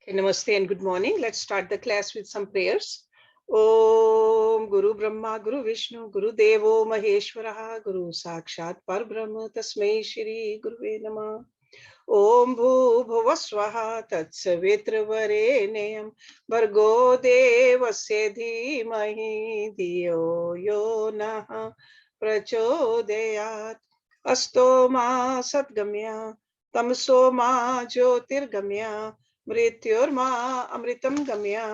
Namaste and good morning. Let's start the class with some prayers. Om Guru Brahma Guru Vishnu Guru Devo Maheshwaraha Guru Sakshat Parbrahma Tasmai Shri Guruve Namah. Om Bhuvah Swaha Tatsavitra Varenayam Bhargo Devasya Dhimahi Dhiyo Yo Nah Prachodayat Asto Ma Satgamya Tamso Ma Jyotirgamya मृत्योर्मा अमृतम गम्या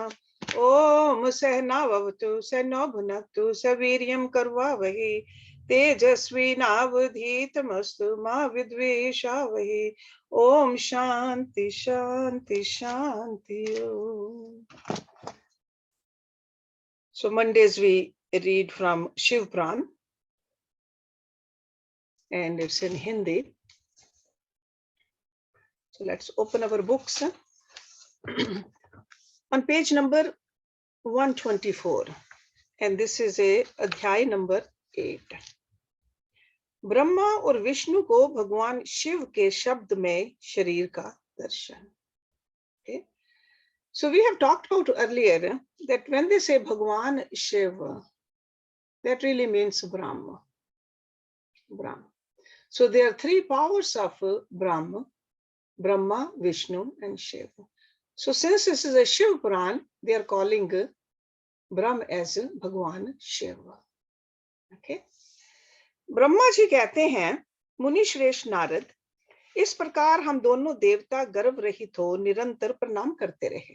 ओम सहनावतु सहनो भुनक्तु सवीर्यं कर्वावहै तेजस्विनावधीतमस्तु मा विद्विषावहै ओम शांति शांति शांति. So Mondays we read from Shiv Puran and it's in Hindi. So let's open our books. On page number 124, and this is अध्याय number 8. Brahma और विष्णु को भगवान शिव के शब्द में शरीर का दर्शन. Okay, so we have talked about earlier that when they say Bhagwan Shiva, that really means Brahma. So there are three powers of Brahma: Brahma, Vishnu, and Shiva. So since this is a Shiv Puran, they are calling Brahma as Bhagwan Shiva. Okay. Brahma ji कहते हैं, मुनि श्रेष्ठ नारद, इस प्रकार हम दोनों देवता गर्भ रहित हो निरंतर प्रणाम करते रहे.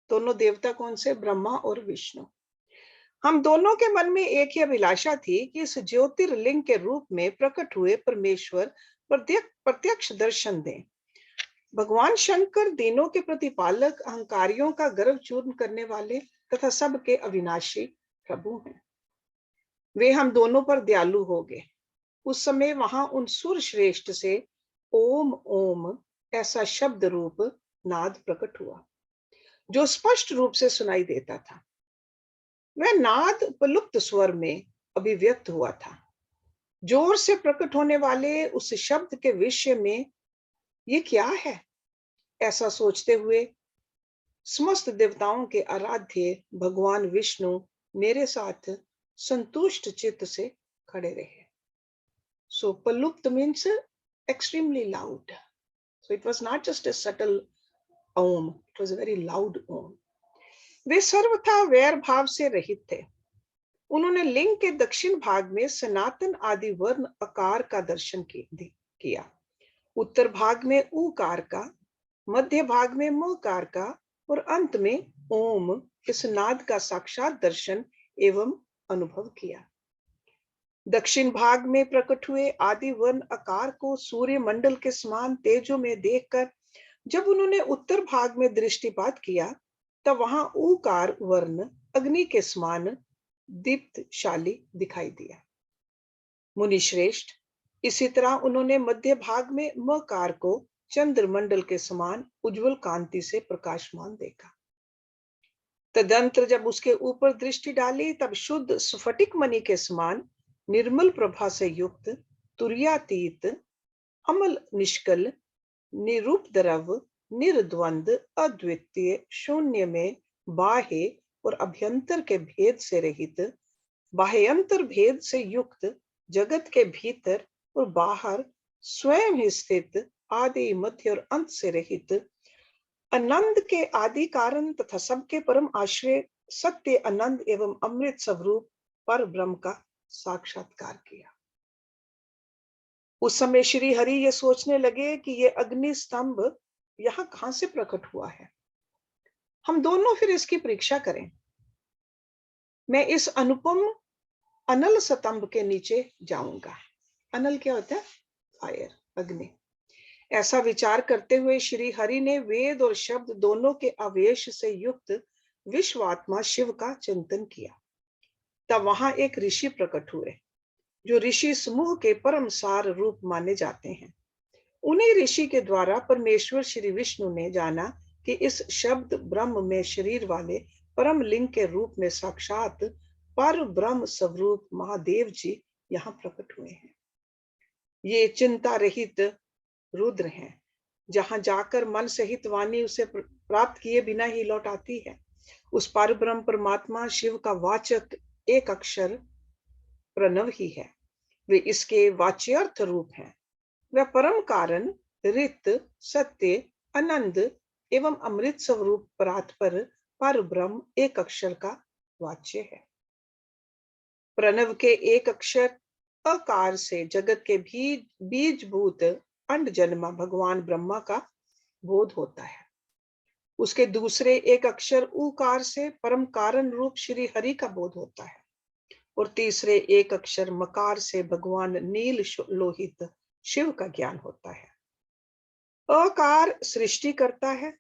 दोनों देवता कौन से? ब्रह्मा और विष्णु. हम दोनों के मन में एक ही अभिलाषा थी कि इस ज्योतिर्लिंग के रूप में प्रकट हुए परमेश्वर प्रत्यक्ष दर्शन दें. भगवान शंकर दीनों के प्रतिपालक, अहंकारियों का गर्व चूर्ण करने वाले तथा सबके अविनाशी प्रभु हैं. वे हम दोनों पर दयालु हो गए. उस समय वहां उन सुर श्रेष्ठ से ओम ओम ऐसा शब्द रूप नाद प्रकट हुआ जो स्पष्ट रूप से सुनाई देता था. वह नाद उपलुप्त स्वर में अभिव्यक्त हुआ था. जोर से प्रकट होने वाले उस शब्द के विषय में ये क्या है, ऐसा सोचते हुए समस्त देवताओं के आराध्य भगवान विष्णु मेरे साथ संतुष्ट चित्त से खड़े रहे. So Pallupt means extremely loud. So it was not just a subtle om, it was a very loud om. वे सर्वथा वैर भाव से रहित थे. उन्होंने लिंग के दक्षिण भाग में सनातन आदि वर्ण आकार का दर्शन किया. उत्तर भाग में ऊकार का, मध्य भाग में मकार का और अंत में ओम इस नाद का साक्षात दर्शन एवं अनुभव किया. दक्षिण भाग में प्रकट हुए आदि वर्ण आकार को सूर्य मंडल के समान तेजों में देखकर जब उन्होंने उत्तर भाग में दृष्टिपात किया तब वहां ऊकार वर्ण अग्नि के समान दीप्तशाली दिखाई दिया. मुनि श्रेष्ठ, इसी तरह उन्होंने मध्य भाग में मकार को चंद्रमंडल के समान उज्जवल कांति से प्रकाशमान देखा. तदंतर जब उसके ऊपर दृष्टि डाली तब शुद्ध स्फटिक मणि के समान निर्मल प्रभा से युक्त, तुर्यातीत, अमल निष्कल, निरूप द्रव, निर्द्वंद, अद्वितीय, शून्य में बाह्य और अभ्यंतर के भेद से रहित, बाह्यंतर भेद से युक्त, जगत के भीतर और बाहर स्वयं ही स्थित, आदि मध्य और अंत से रहित, आनंद के आदि कारण तथा सबके परम आश्रय, सत्य, आनंद एवं अमृत स्वरूप पर ब्रह्म का साक्षात्कार किया. उस समय श्री हरि ये सोचने लगे कि ये अग्नि स्तंभ यहाँ कहां से प्रकट हुआ है. हम दोनों फिर इसकी परीक्षा करें. मैं इस अनुपम अनल स्तंभ के नीचे जाऊंगा. अनल क्या होता है? फायर, अग्नि. ऐसा विचार करते हुए श्री हरि ने वेद और शब्द दोनों के आवेश से युक्त विश्वात्मा शिव का चिंतन किया. तब वहां एक ऋषि प्रकट हुए जो ऋषि समूह के परम सार रूप माने जाते हैं. उन्हीं ऋषि के द्वारा परमेश्वर श्री विष्णु ने जाना कि इस शब्द ब्रह्म में शरीर वाले परम लिंग के रूप में साक्षात पर ब्रह्म स्वरूप महादेव जी यहाँ प्रकट हुए हैं. ये चिंता रहित रुद्र हैं जहां जाकर मन सहित वाणी उसे प्राप्त किए बिना ही लौट आती है। उस पर ब्रह्म परमात्मा शिव का वाचक एक अक्षर प्रणव ही है। वे इसके वाच्यर्थ रूप हैं। वह परम कारण, रित, सत्य, आनंद एवं अमृत स्वरूप परात्पर पर ब्रह्म एक अक्षर का वाच्य है। प्रणव के एक अक्षर अकार से जगत के बीजभूत अंड जन्मा भगवान ब्रह्मा का बोध होता है। उसके दूसरे एक अक्षर उकार से परम कारण रूप श्री हरि का बोध होता है। और तीसरे एक अक्षर मकार से भगवान नील लोहित शिव का ज्ञान होता है। अकार सृष्टि करता है,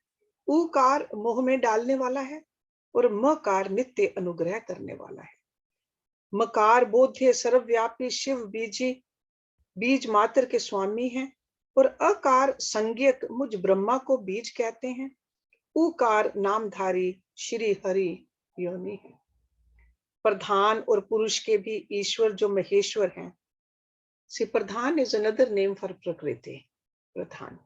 उकार मोह में डालने वाला है और मकार नित्य अनुग्रह करने वाला है। मकार बोध्य सर्वव्यापी शिव बीज मात्र के स्वामी हैं और अकार संज्ञक मुझ ब्रह्मा को बीज कहते हैं। उकार नामधारी श्री हरि योनि है। प्रधान और पुरुष के भी ईश्वर जो महेश्वर हैं। सी प्रधान इज अनदर नेम फॉर प्रकृति, प्रधान।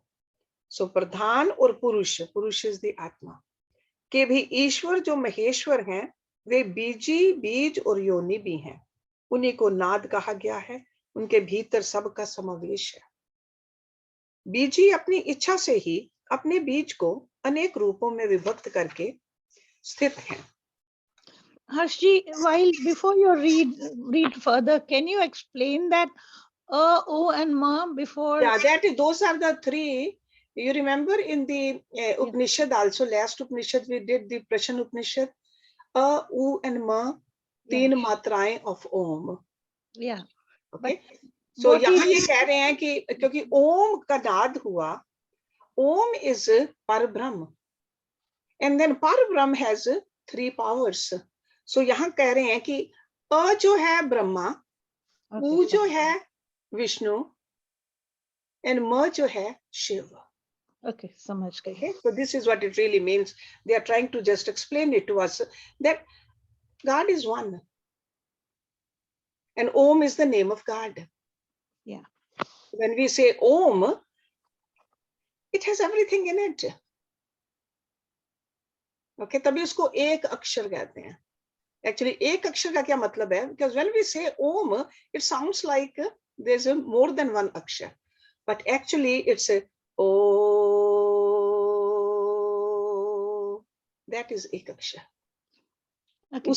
सो प्रधान और पुरुष, पुरुष इज द आत्मा के भी ईश्वर जो महेश्वर हैं, वे बीज और योनि भी हैं। उन्हीं को नाद कहा गया है। उनके भीतर सबका समावेश है। बीजी अपनी इच्छा से ही अपने बीज को अनेक रूपों में विभक्त करके स्थित हैं। Harshi, while before you read further, can you explain that O and Ma before? Yeah, those are the three. You remember in the Upanishad also, last Upanishad we did the Prashan Upanishad. U and Ma, तीन मात्राएं of Om. Yeah. Okay. So यहाँ ये कह रहे हैं कि क्योंकि ओम का नाद हुआ, ओम is Parabram, and then Parabram has 3 powers. So यहाँ कह रहे हैं कि अ जो है ब्रह्मा, उ जो है विष्णु, and म जो है शिव. Okay, समझ गए. Okay, so this is what it really means. They are trying to just explain it to us that God is one, and Om is the name of God. Yeah. When we say Om, it has everything in it. Okay, तभी उसको एक अक्षर कहते हैं. Actually, एक अक्षर का क्या मतलब है? Because when we say Om, it sounds like there's more than one अक्षर, but actually it's a O. That is एक अक्षर. Okay.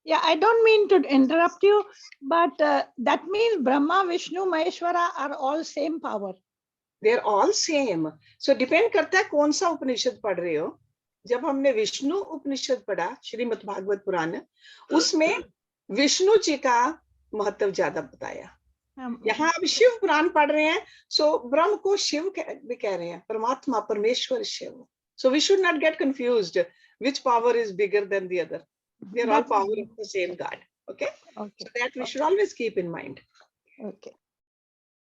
Yeah, I don't mean to interrupt you, but that means Brahma, Vishnu, Maheshwara are all same power. They are all same. So depend करता है कौन सा उपनिषद पढ़ रहे हो. जब हमने विष्णु उपनिषद पढ़ा, श्रीमद् भागवत पुराण, उसमें विष्णु जी का महत्व ज्यादा बताया. यहाँ अब शिव पुराण पढ़ रहे हैं, सो ब्रह्म को शिव भी कह रहे हैं, परमात्मा, परमेश्वर, Shiv. So we should not get confused which power is bigger than the other. They are all power of the same God. Okay? So that we should always keep in mind. Okay.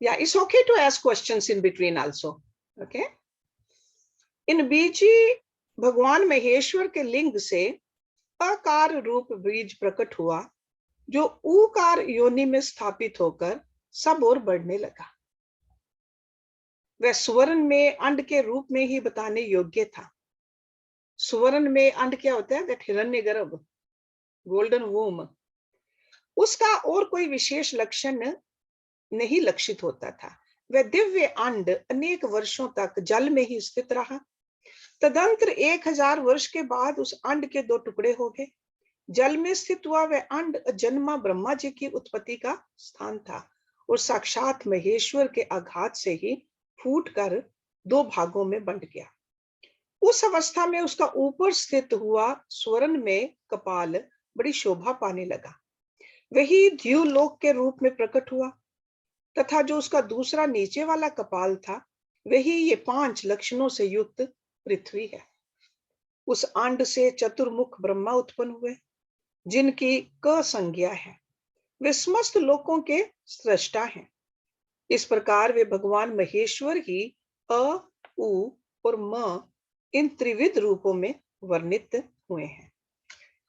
Yeah, it's okay to ask questions in between also. Okay? In बीजी भगवान महेश्वर के लिंग से अकार रूप बीज प्रकट हुआ, जो उकार योनि में स्थापित होकर सब और बढ़ने लगा. वह स्वर्ण में अंड के रूप में ही बताने योग्य था. स्वर्ण में अंड क्या होता है? That Hiranyagarbha, golden womb. उसका और कोई विशेष लक्षण नहीं लक्षित होता था. वह दिव्य अंड अनेक वर्षों तक जल में ही स्थित रहा. तदंतर 1000 वर्ष के बाद उस अंड के 2 टुकड़े हो गए. जल में स्थित हुआ वह अंड जन्मा ब्रह्मा जी की उत्पत्ति का स्थान था और साक्षात महेश्वर के आघात से ही फूटकर 2 भागों में बंट गया. उस अवस्था में उसका ऊपर स्थित हुआ स्वर्ण में कपाल बड़ी शोभा पाने लगा. वही द्युलोक के रूप में प्रकट हुआ तथा जो उसका दूसरा नीचे वाला कपाल था, वही ये 5 लक्षणों से युक्त पृथ्वी है. उस अंड से चतुर्मुख ब्रह्मा उत्पन्न हुए, जिनकी क संज्ञा है. वे समस्त लोकों के सृष्टा हैं. इस प्रकार वे भगवान महेश्वर ही अ, उ और म इन त्रिविध रूपों में वर्णित हुए हैं.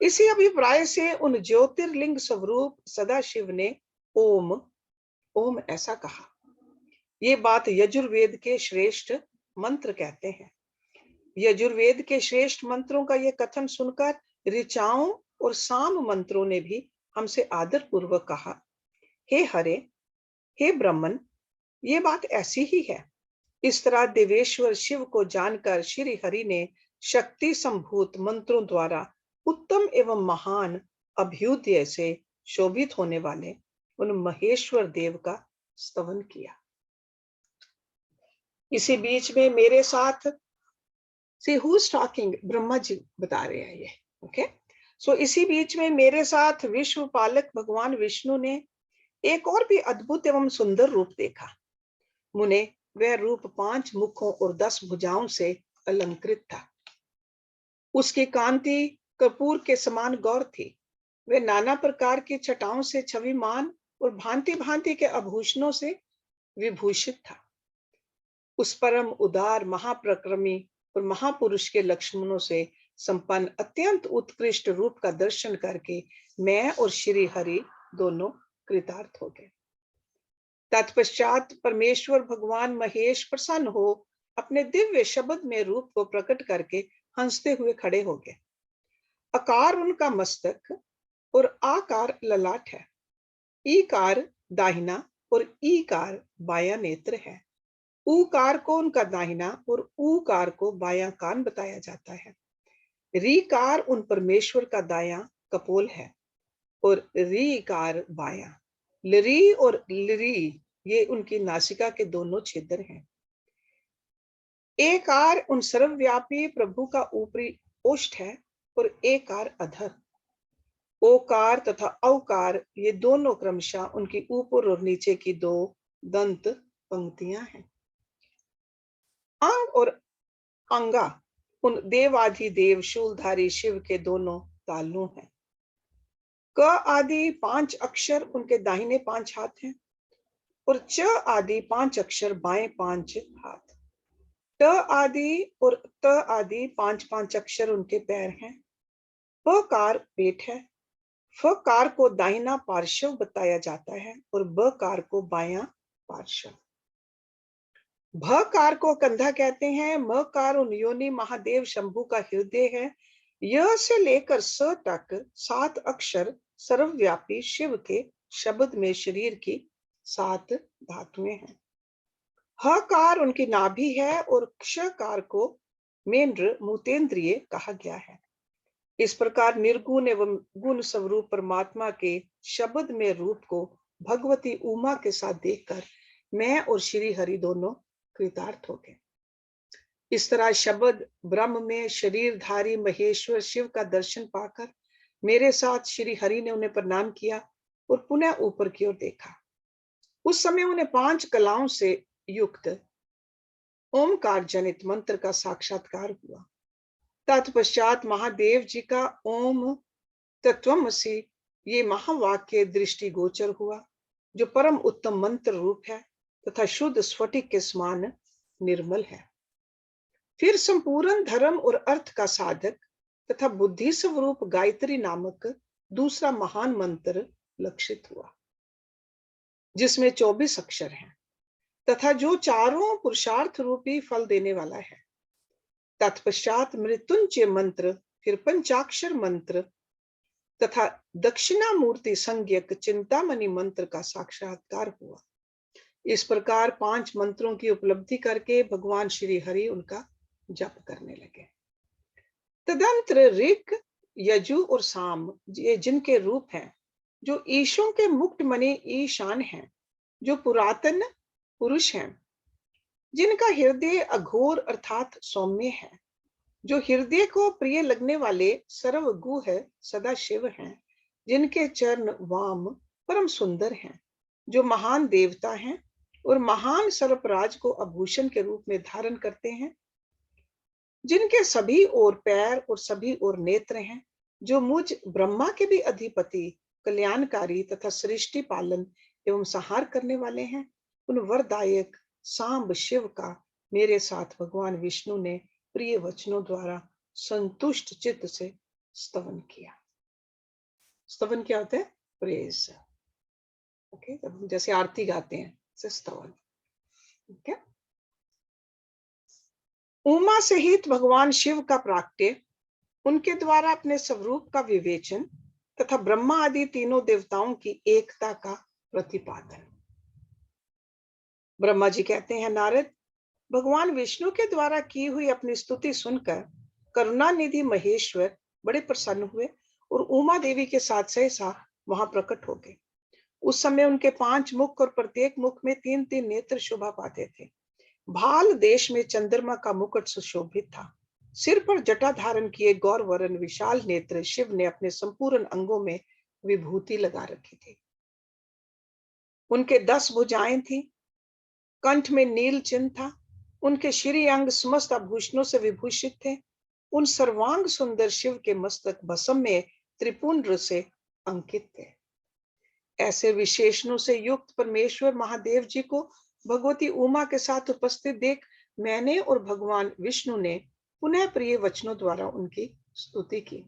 इसी अभिप्राय से उन ज्योतिर्लिंग स्वरूप सदाशिव ने ओम, ओम ऐसा कहा. ये बात यजुर्वेद के श्रेष्ठ मंत्र कहते हैं। यजुर्वेद के श्रेष्ठ मंत्रों का यह कथन सुनकर ऋचाओं और साम मंत्रों ने भी हमसे आदर पूर्वक कहा, हे हरे, हे ब्रह्मन, ये बात ऐसी ही है। इस तरह देवेश्वर शिव को जानकर श्री हरि ने शक्ति संभूत मंत्रों द्वारा उत्तम एवं महान अभ्युदय से शोभित होने वाले उन महेश्वर देव का स्तवन किया। इसी बीच में मेरे साथ See who's talking? Brahma ji बता रहे हैं ये। ओके, सो इसी बीच में मेरे साथ विश्व पालक भगवान विष्णु ने एक और भी अद्भुत एवं सुंदर रूप देखा। मुने वह रूप 5 मुखों और 10 भुजाओं से अलंकृत था। उसकी कांति कपूर के समान गौर थी। वह नाना प्रकार की छटाओं से छविमान और भांति भांति के आभूषणों से विभूषित था। उस परम उदार महाप्रक्रमी और महापुरुष के लक्षणों से संपन्न अत्यंत उत्कृष्ट रूप का दर्शन करके मैं और श्री हरि दोनों कृतार्थ हो गए। तत्पश्चात परमेश्वर भगवान महेश प्रसन्न हो अपने दिव्य शब्द में रूप को प्रकट करके हंसते हुए खड़े हो गए। आकार उनका मस्तक और आकार ललाट है। ईकार दाहिना और ईकार बायां नेत्र है। ऊकार को उनका दाहिना और ऊकार को बायां कान बताया जाता है। रीकार उन परमेश्वर का दायां कपोल है और रीकार बायां। लरी और लिरी ये उनकी नासिका के दोनों छिद्र हैं। एकार उन सर्वव्यापी प्रभु का ऊपरी ओष्ठ है और एकार अधर। ओकार तथा औकार ये दोनों क्रमशः उनकी ऊपर और नीचे की 2 दंत पंक्तियां हैं। अंग और अंगा उन देवाधिदेव शूलधारी शिव के दोनों तालु हैं। क आदि 5 अक्षर उनके दाहिने 5 हाथ हैं और च आदि 5 अक्षर बाएं 5 हाथ। ट आदि और त आदि 5 अक्षर उनके पैर हैं। पकार पेट है। फकार को दाहिना पार्श्व बताया जाता है और बकार को बायां पार्श्व। भकार को कंधा कहते हैं। मकार उन योनि महादेव शंभु का हृदय है। य से लेकर स तक 7 अक्षर सर्वव्यापी शिव के शब्द में शरीर की 7 धातुएं हैं। हकार उनकी नाभि है और क्षकार को मेंद्र मूतेंद्रिय कहा गया है। इस प्रकार निर्गुण एवं गुण स्वरूप परमात्मा के शब्द में रूप को भगवती उमा के साथ देखकर मैं और श्री हरि दोनों कृतार्थ हो गए। इस तरह शब्द ब्रह्म में शरीरधारी महेश्वर शिव का दर्शन पाकर मेरे साथ श्री हरि ने उन्हें प्रणाम किया और पुनः ऊपर की ओर देखा। उस समय उन्हें 5 कलाओं से युक्त ओमकार जनित मंत्र का साक्षात्कार हुआ। तत्पश्चात महादेव जी का ओम तत्वमसि ये महावाक्य दृष्टि गोचर हुआ, जो परम उत्तम मंत्र रूप है तथा शुद्ध स्फटिक के समान निर्मल है। फिर संपूर्ण धर्म और अर्थ का साधक तथा बुद्धि स्वरूप गायत्री नामक दूसरा महान मंत्र लक्षित हुआ, जिसमें 24 अक्षर हैं तथा जो चारों पुरुषार्थ रूपी फल देने वाला है। तत्पश्चात मृत्युंजय मंत्र, फिर पंचाक्षर मंत्र तथा दक्षिणामूर्ति संज्ञक चिंतामणि मंत्र का साक्षात्कार हुआ। इस प्रकार 5 मंत्रों की उपलब्धि करके भगवान श्री हरि उनका जप करने लगे। तदंतर ऋक, यजु और साम ये जिनके रूप हैं, जो ईशों के मुक्त मणि ईशान हैं, जो पुरातन पुरुष हैं, जिनका हृदय अघोर अर्थात सौम्य है, जो हृदय को प्रिय लगने वाले सर्वगु है, सदा शिव हैं, जिनके चरण वाम परम सुंदर हैं, जो महान देवता हैं और महान सर्पराज को आभूषण के रूप में धारण करते हैं, जिनके सभी ओर पैर और सभी ओर नेत्र हैं, जो मुझ ब्रह्मा के भी अधिपति, कल्याणकारी तथा सृष्टि पालन एवं संहार करने वाले हैं, उन वरदायक सांब शिव का मेरे साथ भगवान विष्णु ने प्रिय वचनों द्वारा संतुष्ट चित्त से स्तवन किया। स्तवन क्या होता है? प्रेज। ओके, जब हम जैसे आरती गाते हैं, स्तवन। ठीक है। उमा सहित भगवान शिव का प्राकट्य, उनके द्वारा अपने स्वरूप का विवेचन तथा ब्रह्मा आदि तीनों देवताओं की एकता का प्रतिपादन। ब्रह्मा जी कहते हैं, नारद, भगवान विष्णु के द्वारा की हुई अपनी स्तुति सुनकर करुणानिधि महेश्वर बड़े प्रसन्न हुए और उमा देवी के साथ सहसा वहां प्रकट हो गए। उस समय उनके 5 मुख और प्रत्येक मुख में 3-3 नेत्र शोभा पाते थे। भाल देश में चंद्रमा का मुकुट सुशोभित था। सिर पर जटा धारण किए गौर वर्ण विशाल नेत्र शिव ने अपने संपूर्ण अंगों में विभूति लगा रखी थी। उनके 10 भुजाएं थी, कंठ में नील चिन्ह था, उनके श्री अंग समस्त आभूषणों से विभूषित थे। उन सर्वांग सुंदर शिव के मस्तक भस्म में त्रिपुंड से अंकित थे। ऐसे विशेषणों से युक्त परमेश्वर महादेव जी को भगवती उमा के साथ उपस्थित देख मैंने और भगवान विष्णु ने पुनः प्रिय वचनों द्वारा उनकी स्तुति की।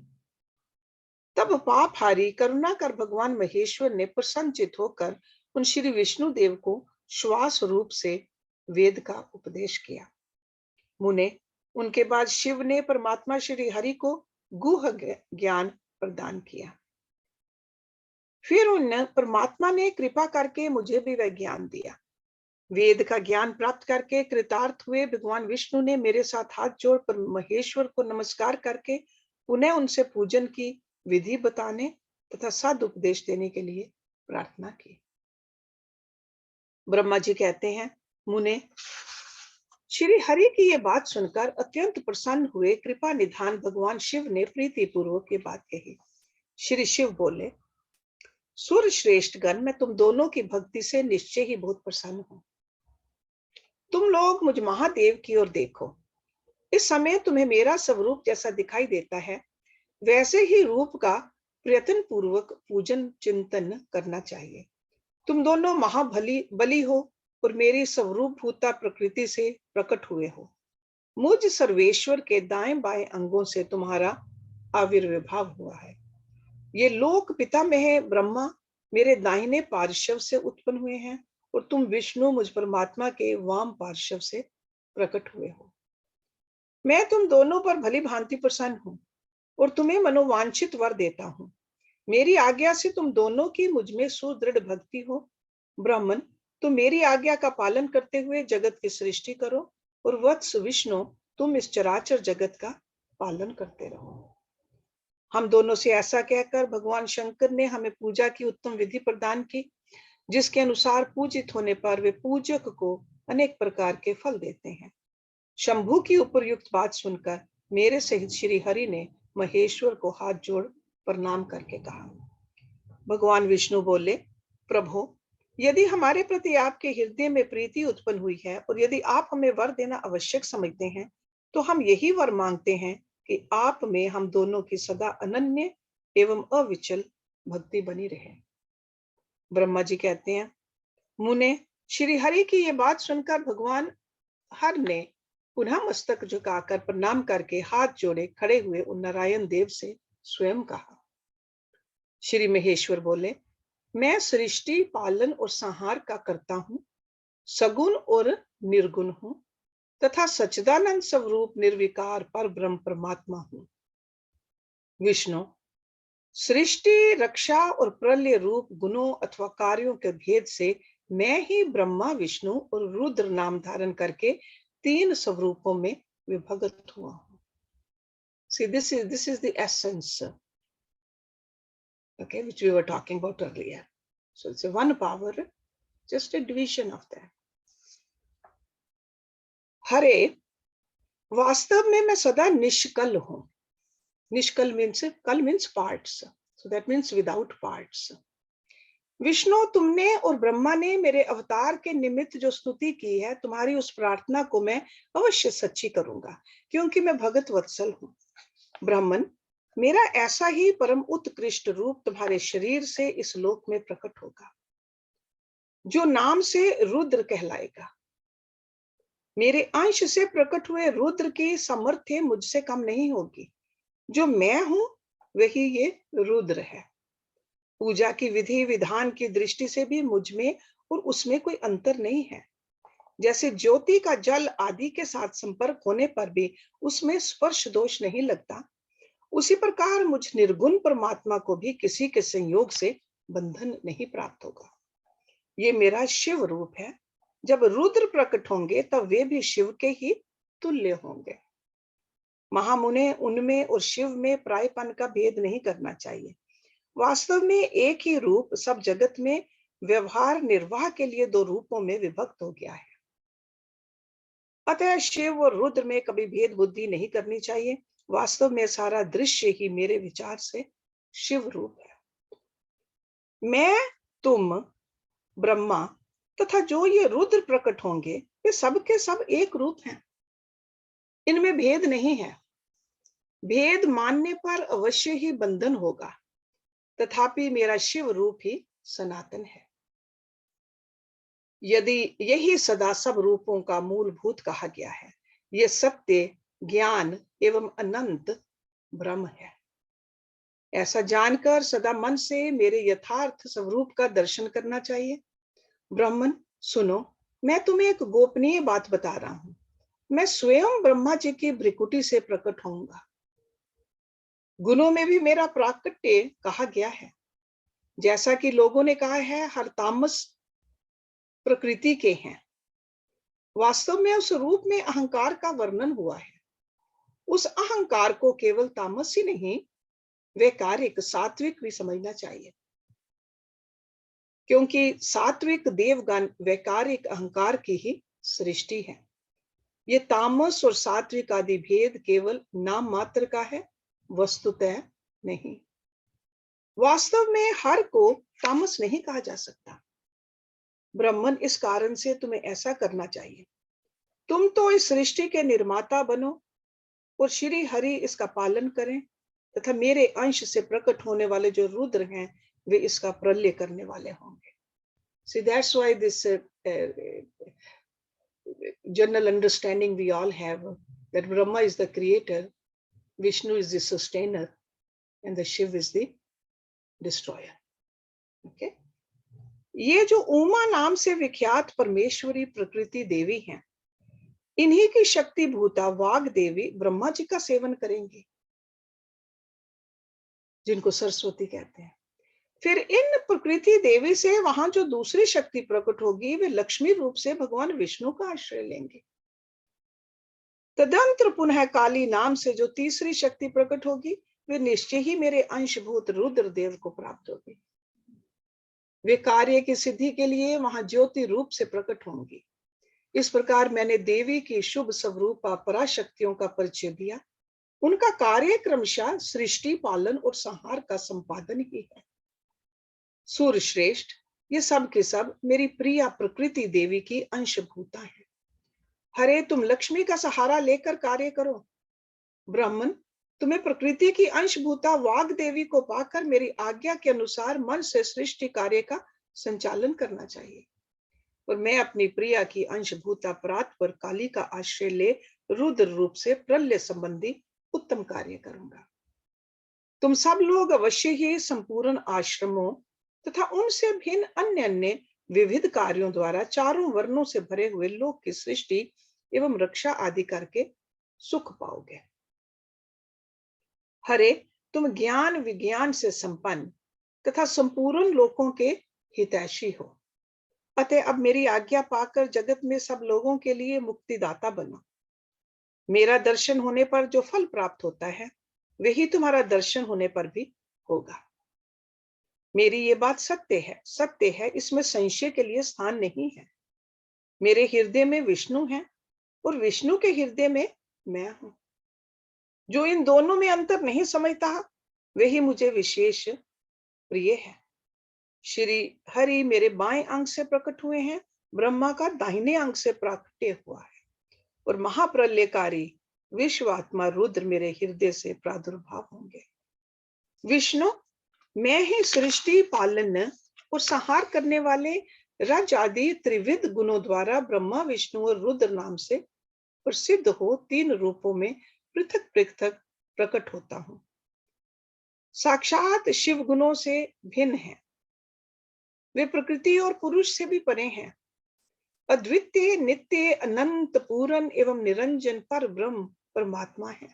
तब पापहारी करुणा कर भगवान महेश्वर ने प्रसन्नचित होकर उन श्री विष्णु देव को श्वास रूप से वेद का उपदेश किया। मुने, उनके बाद शिव ने परमात्मा श्री हरि को गुह ज्ञान प्रदान किया। फिर उन परमात्मा ने कृपा करके मुझे भी वह ज्ञान दिया। वेद का ज्ञान प्राप्त करके कृतार्थ हुए भगवान विष्णु ने मेरे साथ हाथ जोड़ पर महेश्वर को नमस्कार करके पुनः उनसे पूजन की विधि बताने तथा सद उपदेश देने के लिए प्रार्थना की। ब्रह्मा जी कहते हैं, मुने, श्री हरि की ये बात सुनकर अत्यंत प्रसन्न हुए कृपा निधान भगवान शिव ने प्रीति पूर्वक ये बात कही। श्री शिव बोले, सूर्य श्रेष्ठ गण, मैं तुम दोनों की भक्ति से निश्चय ही बहुत प्रसन्न हूं। तुम लोग मुझ महादेव की ओर देखो। इस समय तुम्हें मेरा स्वरूप जैसा दिखाई देता है, वैसे ही रूप का प्रयत्न पूर्वक पूजन चिंतन करना चाहिए। तुम दोनों महाबली हो और मेरी स्वरूप भूता प्रकृति से प्रकट हुए हो। मुझ सर्वेश्वर के दाएं बाएं अंगों से तुम्हारा आविर्भाव हुआ है। ये लोक पितामह ब्रह्मा मेरे दाहिने पार्श्व से उत्पन्न हुए हैं और तुम विष्णु मुझ परमात्मा के वाम पार्श्व से प्रकट हुए हो। मैं तुम दोनों पर भली भांति प्रसन्न हूं और तुम्हें मनोवांछित वर देता हूं। मेरी आज्ञा से तुम दोनों की मुझ में सुदृढ़ भक्ति हो। ब्राह्मण, तुम मेरी आज्ञा का पालन करते हुए जगत की सृष्टि करो और वत्स विष्णु, तुम इस चराचर जगत का पालन करते रहो। हम दोनों से ऐसा कहकर भगवान शंकर ने हमें पूजा की उत्तम विधि प्रदान की, जिसके अनुसार पूजित होने पर वे पूजक को अनेक प्रकार के फल देते हैं। शंभु की उपयुक्त बात सुनकर मेरे सहित श्री हरि ने महेश्वर को हाथ जोड़ प्रणाम करके कहा। भगवान विष्णु बोले, प्रभु, यदि हमारे प्रति आपके हृदय में प्रीति उत्पन्न हुई है और यदि आप हमें वर देना आवश्यक समझते हैं, तो हम यही वर मांगते हैं कि आप में हम दोनों की सदा अनन्य एवं अविचल भक्ति बनी रहे। ब्रह्मा जी कहते हैं, मुने, श्री हरि की ये बात सुनकर भगवान हर ने पुनः मस्तक झुकाकर प्रणाम करके हाथ जोड़े खड़े हुए उन नारायण देव से स्वयं कहा। श्री महेश्वर बोले, मैं सृष्टि पालन और संहार का करता हूं, सगुण और निर्गुण हूं तथा सच्चिदानंद स्वरूप निर्विकार पर ब्रह्म परमात्मा हूं। विष्णु, सृष्टि, रक्षा और प्रलय रूप गुणों अथवा कार्यों के भेद से मैं ही ब्रह्मा, विष्णु और रुद्र नाम धारण करके 3 स्वरूपों में विभक्त हुआ हूं। See, this is the essence, okay, which we were talking about earlier. So it's a one power, just a division of that. हरे, वास्तव में मैं सदा निष्कल हूं। निष्कल means, कल means parts, so that means without parts. Vishnu, तुमने और ब्रह्मा ने मेरे अवतार के निमित्त जो स्तुति की है, तुम्हारी उस प्रार्थना को मैं अवश्य सच्ची करूंगा, क्योंकि मैं भगत वत्सल हूं। ब्राह्मण, मेरा ऐसा ही परम उत्कृष्ट रूप तुम्हारे शरीर से इस लोक में प्रकट होगा, जो नाम से रुद्र कहलाएगा। मेरे अंश से प्रकट हुए रुद्र की सामर्थ्य मुझसे कम नहीं होगी। जो मैं हूं वही ये रुद्र है। पूजा की विधि विधान की दृष्टि से भी मुझ में और उसमें कोई अंतर नहीं है। जैसे ज्योति का जल आदि के साथ संपर्क होने पर भी उसमें स्पर्श दोष नहीं लगता, उसी प्रकार मुझ निर्गुण परमात्मा को भी किसी के संयोग से बंधन नहीं प्राप्त होगा। ये मेरा शिव रूप है। जब रुद्र प्रकट होंगे तब वे भी शिव के ही तुल्य होंगे। महामुने, उनमें और शिव में प्रायपन का भेद नहीं करना चाहिए। वास्तव में एक ही रूप सब जगत में व्यवहार निर्वाह के लिए दो रूपों में विभक्त हो गया है। अतः शिव और रुद्र में कभी भेद बुद्धि नहीं करनी चाहिए। वास्तव में सारा दृश्य ही मेरे विचार से शिव रूप है। मैं, तुम, ब्रह्मा तथा जो ये रुद्र प्रकट होंगे वे सब के सब एक रूप हैं। इनमें भेद नहीं है। भेद मानने पर अवश्य ही बंधन होगा, तथापि मेरा शिव रूप ही सनातन है। यदि यही सदा सब रूपों का मूलभूत कहा गया है, यह सत्य, ज्ञान एवं अनंत ब्रह्म है। ऐसा जानकर सदा मन से मेरे यथार्थ स्वरूप का दर्शन करना चाहिए। ब्राह्मण सुनो, मैं तुम्हें एक गोपनीय बात बता रहा हूं। मैं स्वयं ब्रह्मा जी की भ्रिकुटी से प्रकट होऊंगा। गुणों में भी मेरा प्राकट्य कहा गया है। जैसा कि लोगों ने कहा है, हर तामस प्रकृति के हैं। वास्तव में उस रूप में अहंकार का वर्णन हुआ है। उस अहंकार को केवल तामस ही नहीं, वैकारिक सात्विक भी समझना चाहिए, क्योंकि सात्विक देवगण वैकारिक अहंकार की ही सृष्टि है। ये तामस और सात्विक आदि भेद केवल नाम मात्र का है, वस्तुतः नहीं। वास्तव में हर को तामस नहीं कहा जा सकता। ब्राह्मण, इस कारण से तुम्हें ऐसा करना चाहिए। तुम तो इस सृष्टि के निर्माता बनो और श्री हरि इसका पालन करें, तथा मेरे अंश से प्रकट होने वाले जो रुद्र हैं वे इसका प्रलय करने वाले होंगे। See, that's why this general understanding we all have that Brahma is the creator, Vishnu is the sustainer, and the Shiv is the destroyer. Okay? ये जो उमा नाम से विख्यात परमेश्वरी प्रकृति देवी हैं, इन्हीं की शक्ति भूता वाग देवी ब्रह्मा जी का सेवन करेंगी, जिनको सरस्वती कहते हैं। फिर इन प्रकृति देवी से वहां जो दूसरी शक्ति प्रकट होगी वे लक्ष्मी रूप से भगवान विष्णु का आश्रय लेंगे। तदंतर पुनः काली नाम से जो तीसरी शक्ति प्रकट होगी वे निश्चय ही मेरे अंशभूत रुद्र देव को प्राप्त होगी। वे कार्य की सिद्धि के लिए वहां ज्योति रूप से प्रकट होंगी। इस प्रकार मैंने देवी की शुभ स्वरूपा पराशक्तियों का परिचय दिया। उनका कार्य क्रमशः सृष्टि, पालन और संहार का संपादन ही है। सूर्य श्रेष्ठ, ये सब के सब मेरी प्रिया प्रकृति देवी की अंशभूता है। हरे, तुम लक्ष्मी का सहारा लेकर कार्य करो। ब्राह्मण, तुम्हें प्रकृति की अंशभूता वाग देवी को पाकर मेरी आज्ञा के अनुसार मन से सृष्टि कार्य का संचालन करना चाहिए। और मैं अपनी प्रिया की अंशभूता परात पर काली का आश्रय ले रुद्र रूप से प्रलय संबंधी उत्तम कार्य करूंगा। तुम सब लोग अवश्य ही संपूर्ण आश्रमों तथा उनसे भिन्न अन्य अन्य विविध कार्यों द्वारा चारों वर्णों से भरे हुए लोक की सृष्टि एवं रक्षा आदि करके सुख पाओगे। हरे, तुम ज्ञान विज्ञान से संपन्न तथा संपूर्ण लोकों के हितैषी हो। अतः अब मेरी आज्ञा पाकर जगत में सब लोगों के लिए मुक्तिदाता बनो। मेरा दर्शन होने पर जो फल प्राप्त होता है वही तुम्हारा दर्शन होने पर भी होगा। मेरी ये बात सत्य है, इसमें संशय के लिए स्थान नहीं है। मेरे हृदय में विष्णु है और विष्णु के हृदय में मैं हूं। जो इन दोनों में अंतर नहीं समझता वही मुझे विशेष प्रिय है। श्री हरि मेरे बाएं अंग से प्रकट हुए हैं, ब्रह्मा का दाहिने अंग से प्राकट्य हुआ है, और महाप्रलयकारी विश्वात्मा रुद्र मेरे हृदय से प्रादुर्भाव होंगे। विष्णु, मैं ही सृष्टि, पालन और संहार करने वाले रज आदि त्रिविध गुणों द्वारा ब्रह्मा, विष्णु और रुद्र नाम से प्रसिद्ध हो तीन रूपों में पृथक पृथक प्रकट होता हूं। साक्षात शिव गुणों से भिन्न है। वे प्रकृति और पुरुष से भी परे हैं। अद्वितीय, नित्य, अनंत, पूर्ण एवं निरंजन पर ब्रह्म परमात्मा है।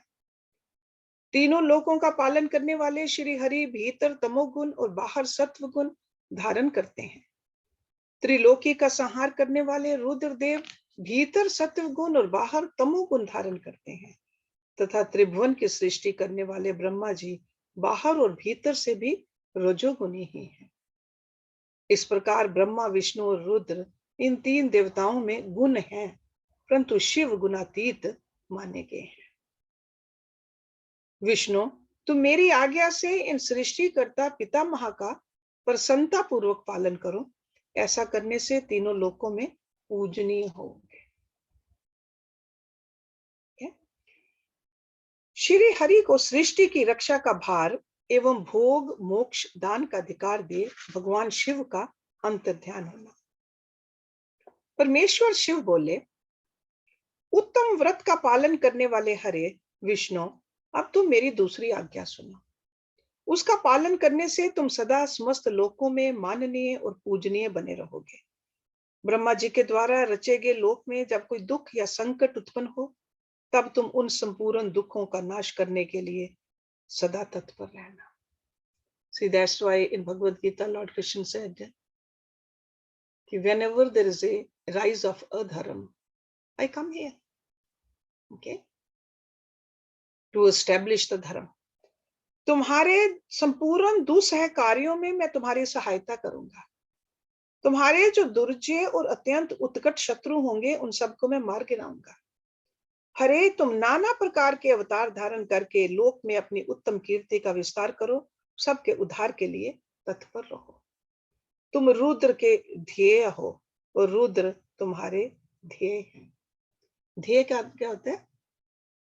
तीनों लोकों का पालन करने वाले श्री हरि भीतर तमोगुण और बाहर सत्व गुण धारण करते हैं। त्रिलोकी का संहार करने वाले रुद्रदेव भीतर सत्व गुण और बाहर तमोगुण धारण करते हैं, तथा त्रिभुवन की सृष्टि करने वाले ब्रह्मा जी बाहर और भीतर से भी रजोगुणी ही हैं। इस प्रकार ब्रह्मा, विष्णु और रुद्र इन तीन देवताओं में गुण हैं, परंतु शिव गुणातीत माने गए हैं। विष्णु, तुम मेरी आज्ञा से इन सृष्टिकर्ता पितामह का प्रसन्नता पूर्वक पालन करो। ऐसा करने से तीनों लोकों में पूजनीय होंगे। श्री हरि को सृष्टि की रक्षा का भार एवं भोग, मोक्ष, दान का अधिकार दे भगवान शिव का अंतर्ध्यान होना। परमेश्वर शिव बोले, उत्तम व्रत का पालन करने वाले हरे विष्णु, अब तुम मेरी दूसरी आज्ञा सुनो। उसका पालन करने से तुम सदा समस्त लोकों में माननीय और पूजनीय बने रहोगे। ब्रह्मा जी के द्वारा रचे गए लोक में जब कोई दुख या संकट उत्पन्न हो, तब तुम उन संपूर्ण दुखों का नाश करने के लिए सदा तत्पर रहना। See, that's why in Bhagavad Gita, Lord Krishna said, whenever there is a rise of adharam, I come here, okay, to establish the dharma. तुम्हारे संपूर्ण दुस्सह कार्यों में मैं तुम्हारी सहायता करूंगा। तुम्हारे जो दुर्जय और अत्यंत उत्कट शत्रु होंगे, उन सबको मैं मार गिराऊंगा। हरे, तुम नाना प्रकार के अवतार धारण करके लोक में अपनी उत्तम कीर्ति का विस्तार करो, सबके उद्धार के लिए तत्पर रहो। तुम रुद्र के ध्येय हो और रुद्र तुम्हारे ध्येय हैं। ध्येय क्या होता है?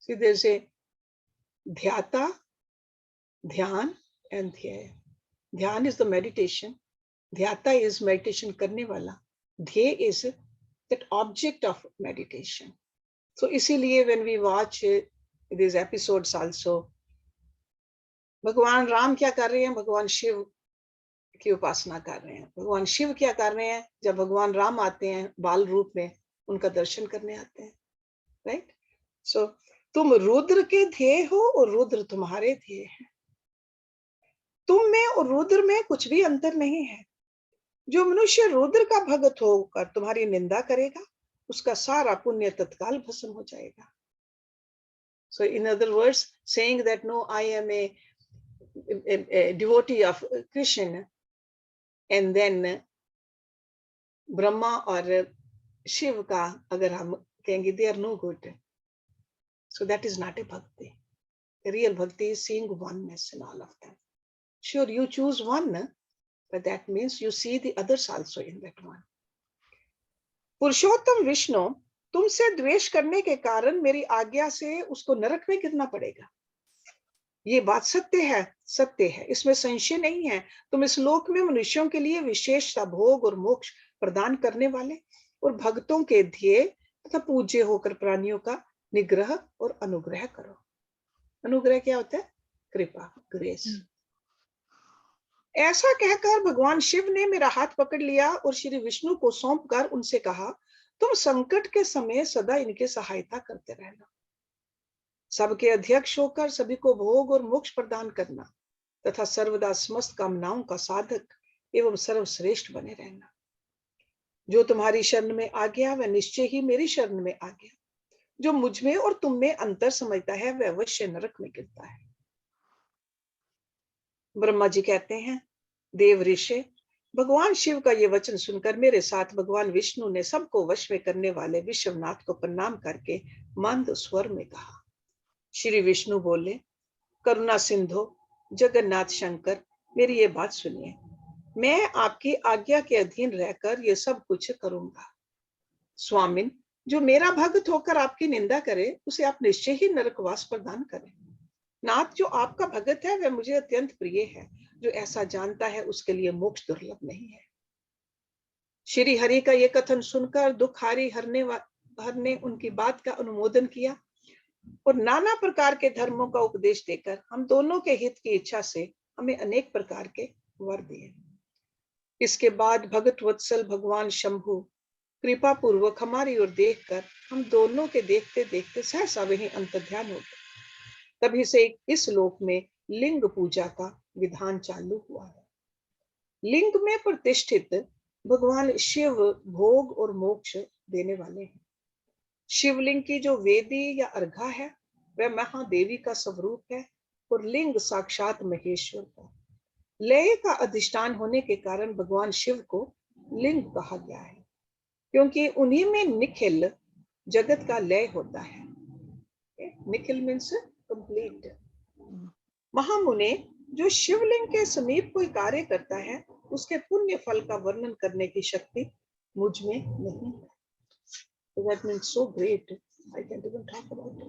सीधे से ध्याता, ध्यान एंड ध्येय। ध्यान इज द मेडिटेशन, ध्याता इज मेडिटेशन करने वाला, ध्येय is that object of meditation. So इसीलिए when we watch these episodes also, भगवान राम क्या कर रहे हैं? भगवान शिव की उपासना कर रहे हैं। भगवान शिव क्या कर रहे हैं? जब भगवान राम आते हैं बाल रूप में, उनका दर्शन करने आते हैं, राइट? सो तुम रुद्र के ध्येय हो और रुद्र तुम्हारे ध्येय हैं। तुम में और रुद्र में कुछ भी अंतर नहीं है। जो मनुष्य रुद्र का भगत होकर तुम्हारी निंदा करेगा, उसका सारा पुण्य तत्काल भस्म हो जाएगा। So in other words, saying that no, I am a devotee of Krishna, and then Brahma और शिव का अगर हम कहेंगे they are no good, so that is not a bhakti. The real bhakti is seeing oneness in all of them. Sure, you choose one, but that means you see the others also in that one. पुरुषोत्तम विष्णु, तुमसे द्वेष करने के कारण मेरी आज्ञा से उसको नरक में गिरना पड़ेगा। ये बात सत्य है, सत्य है, इसमें संशय नहीं है। तुम इस लोक में मनुष्यों के लिए विशेष भोग और मोक्ष प्रदान करने वाले और भक्तों के ध्येय तथा पूज्य होकर प्राणियों का निग्रह और अनुग्रह करो। अनुग्रह क्या होता है? कृपा, ग्रेस। ऐसा कहकर भगवान शिव ने मेरा हाथ पकड़ लिया और श्री विष्णु को सौंपकर उनसे कहा, तुम संकट के समय सदा इनकी सहायता करते रहना, सबके अध्यक्ष होकर सभी को भोग और मोक्ष प्रदान करना तथा सर्वदा समस्त कामनाओं का साधक एवं सर्वश्रेष्ठ बने रहना। जो तुम्हारी शरण में आ गया वह निश्चय ही मेरी शरण में आ गया। जो मुझ में और तुम में अंतर समझता है वह अवश्य नरक में गिरता है। ब्रह्मा जी कहते हैं, देव ऋषि, भगवान शिव का ये वचन सुनकर मेरे साथ भगवान विष्णु ने सबको वश में करने वाले विश्वनाथ को प्रणाम करके मंद स्वर में कहा। श्री विष्णु बोले, करुणा सिंधु जगन्नाथ शंकर, मेरी ये बात सुनिए। मैं आपकी आज्ञा के अधीन रहकर ये सब कुछ करूंगा। स्वामिन, जो मेरा भक्त होकर आपकी निंदा करे उसे आप निश्चय ही नरकवास प्रदान करें। नाथ, जो आपका भगत है वह मुझे अत्यंत प्रिय है। जो ऐसा जानता है उसके लिए मोक्ष दुर्लभ नहीं है। श्री हरि का ये कथन सुनकर दुखारी हरने उनकी बात का अनुमोदन किया और नाना प्रकार के धर्मों का उपदेश देकर हम दोनों के हित की इच्छा से हमें अनेक प्रकार के वर दिए। इसके बाद भगत वत्सल भगवान शंभु कृपा पूर्वक हमारी ओर देखकर हम दोनों के देखते देखते सहसा वही अंतर्ध्यान हो गए। तभी से इस लोक में लिंग पूजा का विधान चालू हुआ है। लिंग में प्रतिष्ठित भगवान शिव भोग और मोक्ष देने वाले हैं। शिवलिंग की जो वेदी या अर्घा है वह महादेवी का स्वरूप है और लिंग साक्षात महेश्वर का। लय का अधिष्ठान होने के कारण भगवान शिव को लिंग कहा गया है, क्योंकि उन्हीं में निखिल जगत का लय होता है। निखिल मीन्स कंप्लीट। महामुने, जो शिवलिंग के समीप कोई कार्य करता है उसके पुण्य फल का वर्णन करने की शक्ति मुझ में नहीं है। So that means so great, I can't even talk about it.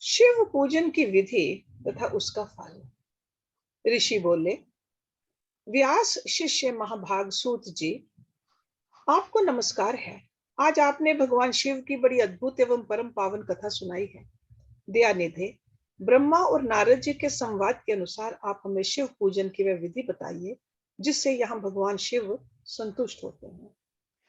Shiv पूजन की विधि तथा उसका फल। ऋषि बोले, व्यास शिष्य महाभाग सूत जी, आपको नमस्कार है। आज आपने भगवान शिव की बड़ी अद्भुत एवं परम पावन कथा सुनाई है। दयानिधे, ब्रह्मा और नारद जी के संवाद के अनुसार आप हमें शिव पूजन की वह विधि बताइए जिससे यहाँ भगवान शिव संतुष्ट होते हैं।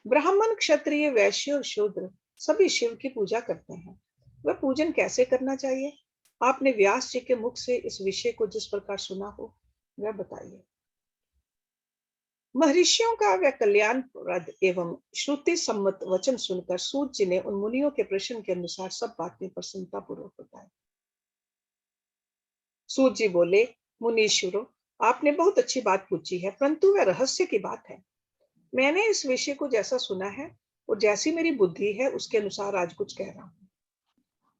ब्राह्मण, क्षत्रिय, वैश्य और शूद्र सभी शिव की पूजा करते हैं। वह पूजन कैसे करना चाहिए? आपने व्यास जी के मुख से इस विषय को जिस प्रकार सुना हो वह बताइए। महर्षियों का वह कल्याणप्रद एवं श्रुति सम्मत वचन सुनकर सूत जी ने उन मुनियों के प्रश्न के अनुसार सब बातें प्रसन्नता पूर्वक बताई। सूत जी बोले, मुनीश्वरों, आपने बहुत अच्छी बात पूछी है, परंतु वह रहस्य की बात है। मैंने इस विषय को जैसा सुना है और जैसी मेरी बुद्धि है उसके अनुसार आज कुछ कह रहा हूं।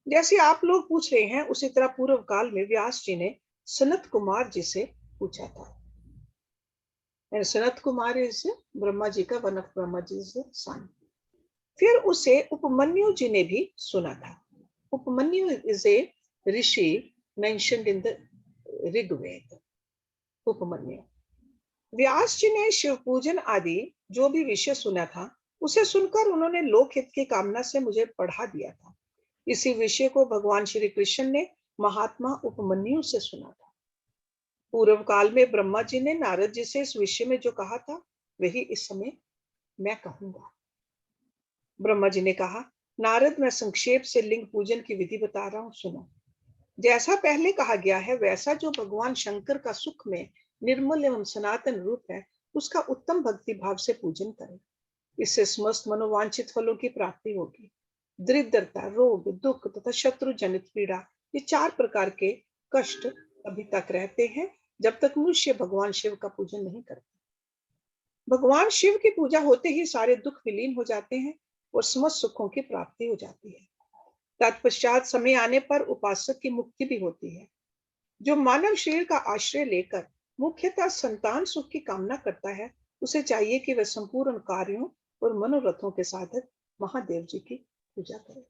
जैसे आप लोग पूछ रहे हैं उसी तरह पूर्व काल में व्यास जी ने सनत कुमार जी से पूछा था। सनत कुमार इज ब्रह्मा जी का one of Brahma ji son. फिर उसे उपमन्यु जी ने भी सुना था। Upamanyu is a rishi mentioned in the Rigveda. Upamanyu. Vyas ji ने शिव पूजन आदि जो भी विषय सुना था उसे सुनकर उन्होंने लोकहित की कामना से मुझे पढ़ा दिया था। इसी विषय को भगवान श्री कृष्ण ने महात्मा उपमन्यु से सुना था। पूर्व काल में ब्रह्मा जी ने नारद जी से इस विषय में जो कहा था वही इस समय मैं कहूंगा। ब्रह्मा जी ने कहा, नारद, मैं संक्षेप से लिंग पूजन की विधि बता रहा हूं, सुनो। जैसा पहले कहा गया है वैसा जो भगवान शंकर का सुख में निर्मल एवं सनातन रूप है उसका उत्तम भक्ति भाव से पूजन करें। इससे समस्त मनोवांछित फलों की प्राप्ति होगी। दरिद्रता, रोग, दुख तथा शत्रु जनित पीड़ा, ये 4 प्रकार के कष्ट अभी तक रहते हैं जब तक मनुष्य भगवान शिव का पूजन नहीं करता। भगवान शिव की पूजा होते ही सारे दुख विलीन हो जाते हैं और समस्त सुखों की प्राप्ति हो जाती है। तत्पश्चात समय आने पर उपासक की मुक्ति भी होती है। जो मानव शरीर का आश्रय लेकर मुख्यतः संतान सुख की कामना करता है उसे चाहिए कि वह संपूर्ण कार्यों और मनोरथों के साधक महादेव जी की पूजा करे।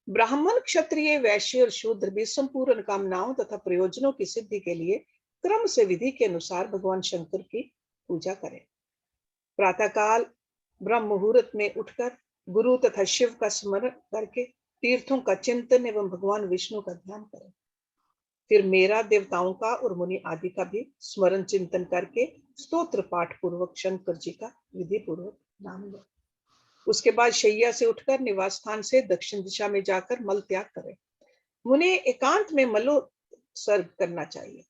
ब्राह्मण, क्षत्रिय, वैश्य और शूद्र भी संपूर्ण कामनाओं तथा प्रयोजनों की सिद्धि के लिए क्रम से विधि के अनुसार भगवान शंकर की पूजा करें। प्रातःकाल ब्रह्म मुहूर्त में उठकर गुरु तथा शिव का स्मरण करके तीर्थों का चिंतन एवं भगवान विष्णु का ध्यान करें। फिर मेरा, देवताओं का और मुनि आदि का भी स्मरण चिंतन करके स्तोत्र पाठ पूर्वक शंकर जी का विधि पूर्वक नाम लो। उसके बाद शैया से उठकर निवास स्थान से दक्षिण दिशा में जाकर मल त्याग करें। मुने एकांत में मलोत्सर्ग करना चाहिए।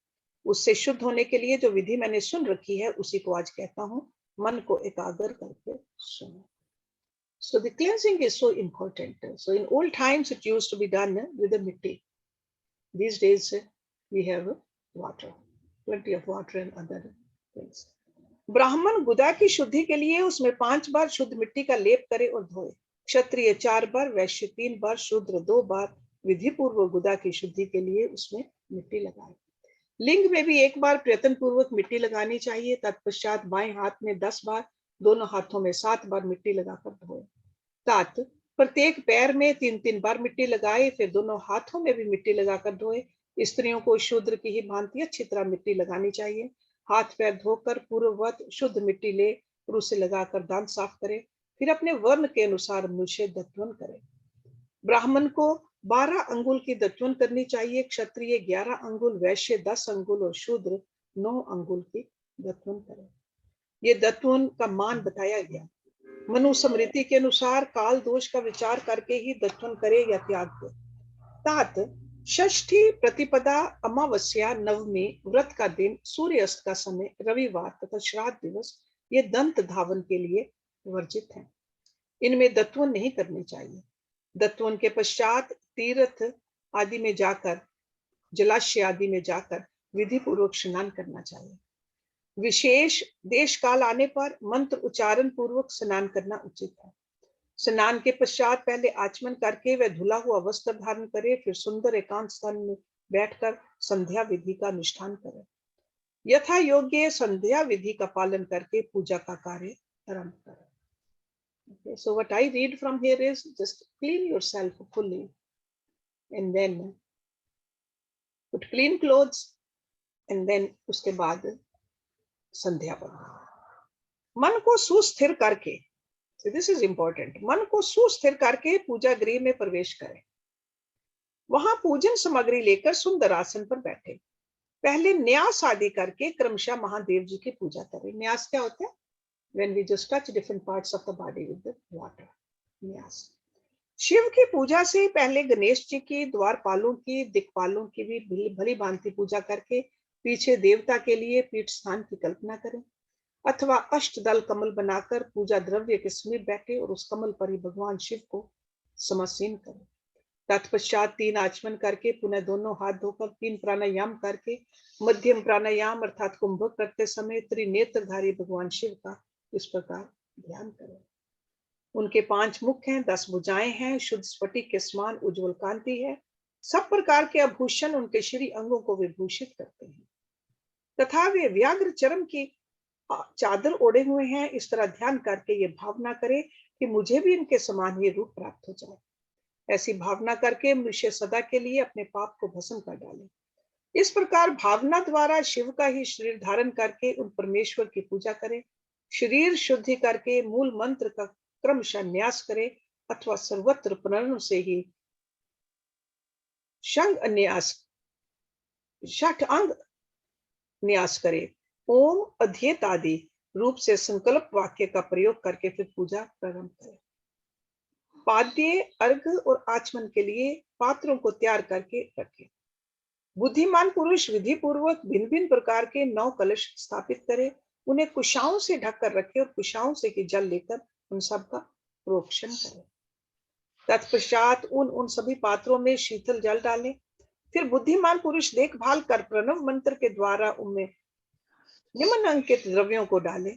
उससे शुद्ध होने के लिए जो विधि मैंने सुन रखी है उसी को आज कहता हूँ। मन को एकाग्र करके सुनो। So the cleansing is so important. So in old times it used to be done with the mitti. These days we have water, plenty of water and other things. ब्राह्मण गुदा की शुद्धि के लिए उसमें 5 बार शुद्ध मिट्टी का लेप करे और धोए। क्षत्रिय 4 बार, वैश्य 3 बार, शूद्र 2 बार विधि पूर्वक गुदा की शुद्धि के लिए उसमें मिट्टी लगाए। लिंग में भी 1 बार प्रयत्न पूर्वक मिट्टी लगानी चाहिए। तत्पश्चात बाएं हाथ में 10 बार, दोनों हाथों में 7 बार मिट्टी लगाकर धोए। तात प्रत्येक पैर में 3-3 बार मिट्टी लगाए, फिर दोनों हाथों में भी मिट्टी लगाकर धोए। स्त्रियों को शूद्र की ही भांति अच्छी तरह मिट्टी लगानी चाहिए। हाथ पैर धोकर पूर्ववत शुद्ध मिट्टी ले और उसे लगाकर दांत साफ करे। फिर अपने वर्ण के अनुसार मुझे दत्वन करे। ब्राह्मण को 12 अंगुल की दत्वन करनी चाहिए, क्षत्रिय 11 अंगुल, वैश्य 10 अंगुल और शूद्र 9 अंगुल की दत्वन करें। ये दत्वन का मान बताया गया। मनुस्मृति के अनुसार काल दोष का विचार करके ही दत्वन करे या त्याग दे। तात षष्ठी प्रतिपदा, अमावस्या, नवमी, व्रत का दिन, सूर्यास्त का समय, रविवार तथा श्राद्ध दिवस ये दंत धावन के लिए वर्जित हैं। इनमें दत्वन नहीं करने चाहिए। दत्वन के पश्चात तीर्थ आदि में जाकर, जलाशय आदि में जाकर विधि पूर्वक स्नान करना चाहिए। विशेष देश काल आने पर मंत्र उच्चारण पूर्वक स्नान करना उचित है। स्नान के पश्चात पहले आचमन करके वह धुला हुआ वस्त्र धारण करे, फिर सुंदर एकांत स्थान में बैठकर संध्या विधि का अनुष्ठान करे। यथा योग्य संध्या विधि का पालन करके पूजा का कार्य आरंभ करे। Okay, so what I read from here is just clean yourself fully and then put clean clothes and then उसके बाद संध्या बंदना। मन को सुस्थिर करके, so this is important, मन को सुस्थिर करके पूजा गृह में प्रवेश करें। वहां पूजन सामग्री लेकर सुंदर आसन पर बैठे। पहले न्यास आदि करके क्रमशः महादेव जी की पूजा करें। न्यास क्या होता है? When we just touch different parts of the body with the water. न्यास। शिव की पूजा से पहले गणेश जी की, द्वारपालों की, दिक्पालों की भी भली भांति पूजा करके पीछे देवता के लिए पीठ स्थान की कल्पना करें, अथवा अष्टदल कमल बनाकर पूजा द्रव्य के समीप बैठे और उस कमल पर ही भगवान शिव को समासीन करें। तत्पश्चात 3 आचमन करके पुनः दोनों हाथ धोकर 3 प्राणायाम करके मध्यम प्राणायाम अर्थात कुंभक करते समय त्रिनेत्रधारी भगवान शिव का इस प्रकार ध्यान करें। उनके 5 मुख हैं, 10 भुजाएं हैं, शुद्ध स्फटिक के समान उज्जवल कांति है, सब प्रकार के आभूषण उनके श्री अंगों को विभूषित करते हैं, तथा वे व्याघ्र चर्म की चादर ओढ़े हुए हैं। इस तरह ध्यान करके ये भावना करे कि मुझे भी इनके समान ये रूप प्राप्त हो जाए। ऐसी भावना करके मनुष्य सदा के लिए अपने पाप को भस्म कर डाले। इस प्रकार भावना द्वारा शिव का ही शरीर धारण करके उन परमेश्वर की पूजा करे। शरीर शुद्धि करके मूल मंत्र का क्रमशः न्यास करे अथवा सर्वत्र प्रण से ही शंग न्यास, षठ अंग न्यास करे। ओम अध्येत आदि रूप से संकल्प वाक्य का प्रयोग करके फिर पूजा प्रारंभ करे। पाद्य, अर्घ और आचमन के लिए पात्रों को तैयार करके रखे। बुद्धिमान पुरुष विधि पूर्वक भिन्न भिन्न प्रकार के 9 कलश स्थापित करे, उन्हें कुशाओं से ढककर रखे और कुशाओं से की जल लेकर उन सब का प्रोक्षण करे। तत्पश्चात उन सभी पात्रों में शीतल जल डाले। फिर बुद्धिमान पुरुष देखभाल कर प्रणव मंत्र के द्वारा उनमें निम्नलिखित द्रव्यों को डाले।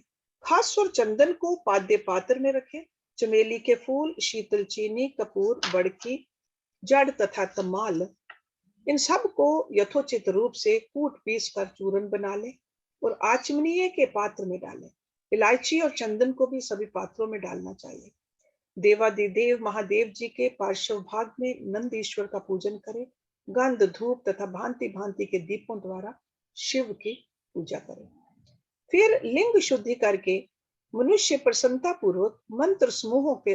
खास स्वर चंदन को पाद्य पात्र में रखे। चमेली के फूल, शीतल चीनी, कपूर, बड़की, जड़ तथा तमाल, इन सब को यथोचित रूप से कूट पीस कर चूर्ण बना ले और आचमनीय के पात्र में डाले। इलायची और चंदन को भी सभी पात्रों में डालना चाहिए। देवादिदेव महादेव जी के पार्श्व भाग में नंदीश्वर का पूजन करें। गंध, धूप तथा भांति भांति के दीपों द्वारा शिव की पूजा करें। फिर लिंग शुद्धि करके मनुष्य प्रसन्नता पूर्वक मंत्र समूहों के